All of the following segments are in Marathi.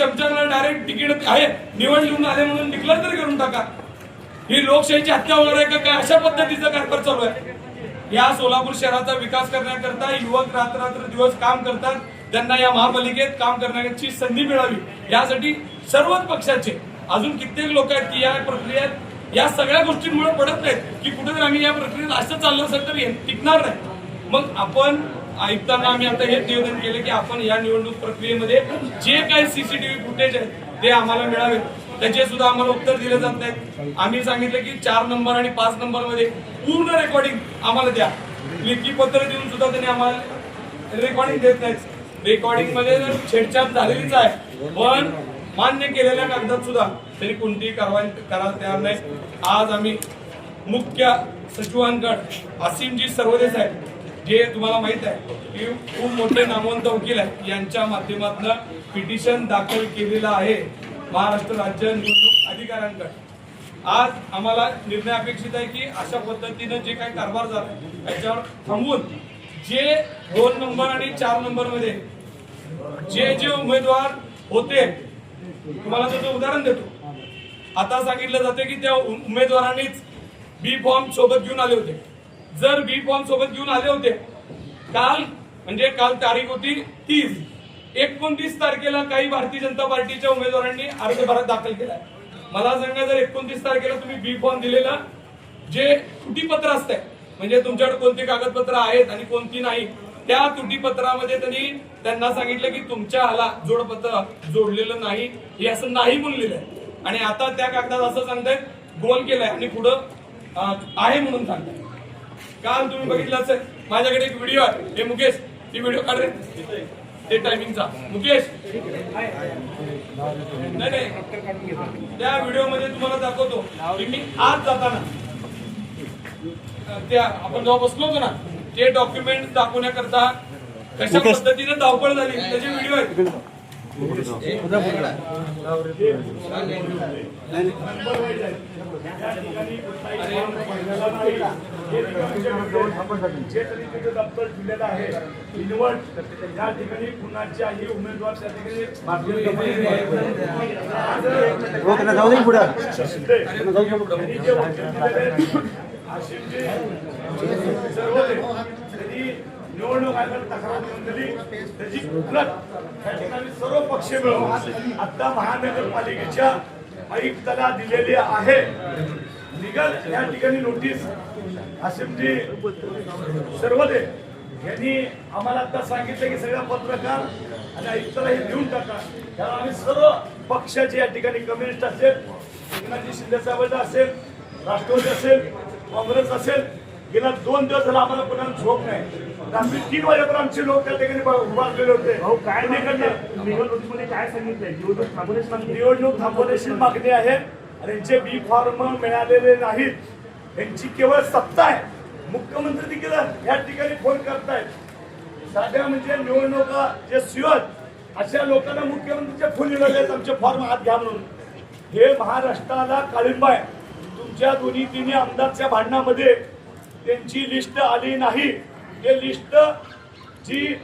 चमचाला डायरेक्ट तिकीट आहे निवडून आले म्हणून डिक्लेअर तरी करून टाका। ही लोकशाहीची हत्या होणार आहे का काय? अशा पद्धतीचा कारभार चालू आहे। या सोलापूर शहराचा विकास करण्याकरता युवक रात्र दिवस काम करतात, त्यांना या महापालिकेत काम करण्याची संधी मिळावी यासाठी सर्वच पक्षाचे अजून कित्येक लोक आहेत की या प्रक्रियेत या सगळ्या गोष्टींमुळे पडत नाहीत की कुठेतरी आम्ही या प्रक्रियेत असं चाललं असेल तर टिकणार नाही। मग आपण आयुक्तांना आम्ही आता हे निवेदन केले की आपण या निवडणूक प्रक्रियेमध्ये जे काही सीसीटीव्ही फुटेज आहे ते आम्हाला मिळावे, त्याचे सुद्धा आम्हाला उत्तर दिले जात नाहीत। आम्ही सांगितलं की 4 नंबर आणि 5 नंबर मध्ये पूर्ण रेकॉर्डिंग आम्हाला द्या, लेखी पत्र देऊन सुद्धा त्यांनी आम्हाला रेकॉर्डिंग देत नाहीत। रेकॉर्डिंग मध्ये छेडछाड झालेलीच आहे, पण मान्य केलेल्या कागदात सुद्धा त्यांनी कोणतीही कारवाई करायला तयार नाही। आज आम्ही मुख्य सचिवांकडे असीमजी सर्वदे साहेब, जे तुम्हाला माहित आहे की खूप मोठे नामवंत वकील आहेत, यांच्या माध्यमातून पिटिशन दाखल केलेलं आहे महाराष्ट्र राज्य निवडणूक अधिकाऱ्यांकडे। आज आम्हाला निर्णय अपेक्षित आहे की अशा पद्धतीने जे काही कारभार झाला त्याच्यावर थांबवून जे 2 नंबर आणि 4 नंबर मध्ये जे उमेदवार होते, तुम्हाला त्याचं उदाहरण देतो। आता सांगितलं जाते की त्या उमेदवारांनीच बी फॉर्म सोबत घेऊन आले होते। जर बी फॉर्म सोबत घेऊन आले होते, काल तारीख होती 30, 29 तारखेला काही भारतीय जनता पार्टीच्या उमेदवारांनी अर्ज भरत दाखल केलाय। मला सांगा, जर 29 तारखेला तुम्ही बी फॉर्म दिलेला जे त्रुटीपत्र असतंय, म्हणजे तुमच्याकडे कोणती कागदपत्र आहेत आणि कोणती नाही, त्या त्रुटीपत्रामध्ये त्यांना सांगितलं की तुमच्या हाला जोडपत्र जोडलेलं नाही, हे असं नाही म्हणलेलं आहे। आणि आता त्या कागदात असं सांगतायत गोल केलाय आणि पुढं आहे म्हणून सांगताय। काल तुम्ही बघितलं असेल, माझ्याकडे एक व्हिडिओ आहे, हे मुकेश ती व्हिडिओ काढ रे, ते टायमिंगचा मुकेश नाही त्या व्हिडिओ मध्ये तुम्हाला दाखवतो की मी आज जाताना त्या आपण जेव्हा बसलो होतो ना, ते डॉक्युमेंट दाखवण्याकरता कशा पद्धतीने धावपळ झाली त्याचे व्हिडिओ आहेत। दप्तर दिलेलं आहे निवड त्या ठिकाणी कुणाच्याही उमेदवार त्या ठिकाणी निवडणूक आयोगाला तक्रार देऊन दिली, त्याची प्रत त्या ठिकाणी सर्व पक्ष मिळून आता महानगरपालिकेच्या आयुक्ताला दिलेली आहे। निघाल या ठिकाणी नोटीस आसिमजी सर्वदे यांनी आम्हाला आता सांगितलं की सगळ्या पत्रकार आणि आयुक्ताला हे देऊन टाका, कारण आम्ही सर्व पक्षाचे या ठिकाणी कम्युनिस्ट असेल, एकनाथजी शिंदे साहेब असेल, राष्ट्रवादी असेल, काँग्रेस असेल, गेल्या 2 दिवस झाला आम्हाला कोणाला झोप नाही। रात्री 3 वाजेपर्यंत आमचे लोक त्या ठिकाणी उभारलेले होते। काय निवडणुकीमध्ये काय सांगितलंय? निवडणूक थांबवण्याची मागणी आहे आणि यांचे बी फॉर्म मिळालेले नाहीत, यांची केवळ सत्ता आहे। मुख्यमंत्री देखील या ठिकाणी फोन करतायत। साध्या म्हणजे निवडणुका जे सुयत अशा लोकांना मुख्यमंत्रीचे फोन येणार आमचे फॉर्म हात घ्या म्हणून। हे महाराष्ट्राला काळिंबा आहे। तुमच्या 2-3 आमदारच्या भांडणामध्ये त्यांची लिस्ट आली नाही, ते लिस्ट जी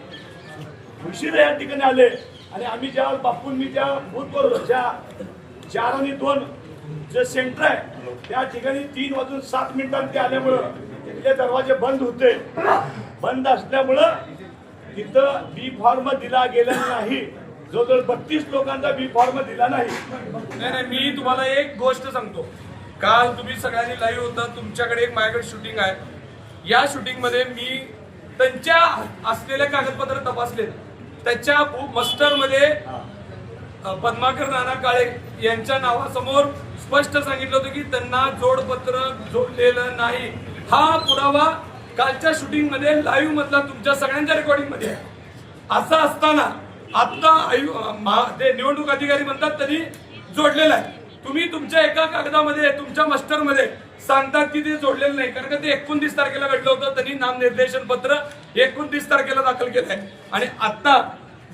उशिरा या ठिकाणी आले आणि आम्ही ज्या बापूंनी ज्या बूथवर ज्या 4 आणि 2 जे सेंटर आहे त्या ठिकाणी 3 वाजून 7 मिनिटांनी ते आल्यामुळं तिथले दरवाजे बंद होते। बंद असल्यामुळं तिथं बी फॉर्म दिला गेला नाही। जवळजवळ 32 लोकांचा बी फॉर्म दिला नाही। मी तुम्हाला एक गोष्ट सांगतो, काल तुम्ही सगळ्यांनी लाईव्ह होता, तुमच्याकडे एक माझ्याकडे शूटिंग आहे। या शूटिंग मध्ये मी त्यांच्या असलेले कागदपत्र तपासले, त्याच्या मस्टर मध्ये पद्माकर नाना काळे यांच्या नावासमोर स्पष्ट सांगितलं होतं की त्यांना जोडपत्र जोडलेलं नाही। हा पुरावा कालच्या शूटिंग मध्ये लाईव्ह मधला तुमच्या सगळ्यांच्या रेकॉर्डिंग मध्ये आहे। असं असताना आता ते निवडणूक अधिकारी म्हणतात त्यांनी जोडलेलं आहे। तुम्ही तुमच्या एका कागदामध्ये तुमच्या मास्टर मध्ये सांगतात की ते जोडलेलं नाही, कारण का ते 29 तारखेला घडलं होतं। त्यांनी नामनिर्देशन पत्र 29 तारखेला दाखल केलंय आणि आता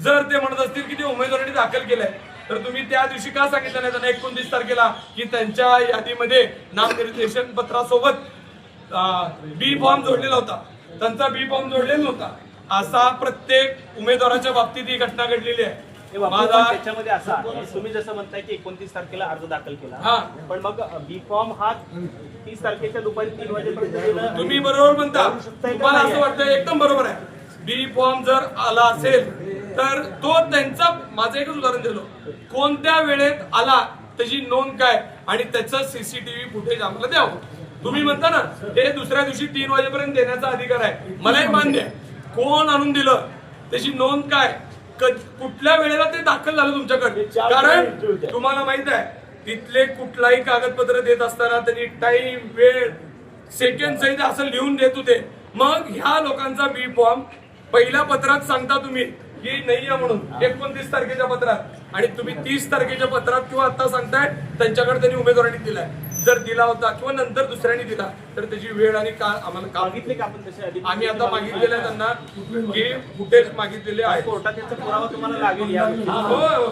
जर ते म्हणत असतील की ते उमेदवारांनी दाखल केलंय, तर तुम्ही त्या दिवशी का सांगितलं नाही त्यांना 29 तारखेला की त्यांच्या यादीमध्ये नामनिर्देशन पत्रासोबत बी फॉर्म जोडलेला होता, त्यांचा बी फॉर्म जोडलेला नव्हता। असा प्रत्येक उमेदवाराच्या बाबतीत ही घटना घडलेली आहे। हे बाबू, माझा पण त्याच्यामध्ये असं आहे, तुम्ही जसं म्हणताय की 29 तारखेला अर्ज दाखल केला, हा. पण मग बी फॉर्म हा 30 तारखेच्या दुपारी 3 वाजेपर्यंत देणं- तुम्ही बरोबर म्हणता, करू शकताय का तुम्हाला नाही? असं वाटतं एकदम बरोबर आहे. बी फॉर्म जर आला असेल तर तो त्यांचा, माझं एकच उदाहरण दिलं, कोणत्या वेळेत आला त्याची नोंद काय आणि त्याचं सीसीटीव्ही फुटेज आम्हाला द्यावं. तुम्ही म्हणता ना हे दुसऱ्या दिवशी 3 वाजेपर्यंत देण्याचा अधिकार आहे, मलाही मान्य आहे. कोण आणून दिलं त्याची नोंद काय, कुठल्या वेळेला ते दाखल झालं तुमच्याकडे, कारण तुम्हाला माहित आहे तिथले कुठलाही कागदपत्र देत असताना त्यांनी टाइम, वेळ, सेकंड सहित असं लिहून देत होते. मग ह्या लोकांचा बी फॉर्म पहिल्या पत्रात सांगता तुम्ही की नाही आहे म्हणून 29 तारखेच्या पत्रात, आणि तुम्ही 30 तारखेच्या पत्रात किंवा आता सांगताय त्यांच्याकडे त्यांनी उमेदवारांनी दिलाय. जर दिला होता किंवा नंतर दुसऱ्याने दिला तर त्याची वेळ आणि काळ आम्हाला काम मागितले का आपण तसे अधिक? आम्ही आता मागितलेलं आहे त्यांना की फुटेज मागितलेले आहे. कोर्टात त्याचा पुरावा तुम्हाला लागेल या हो, हो.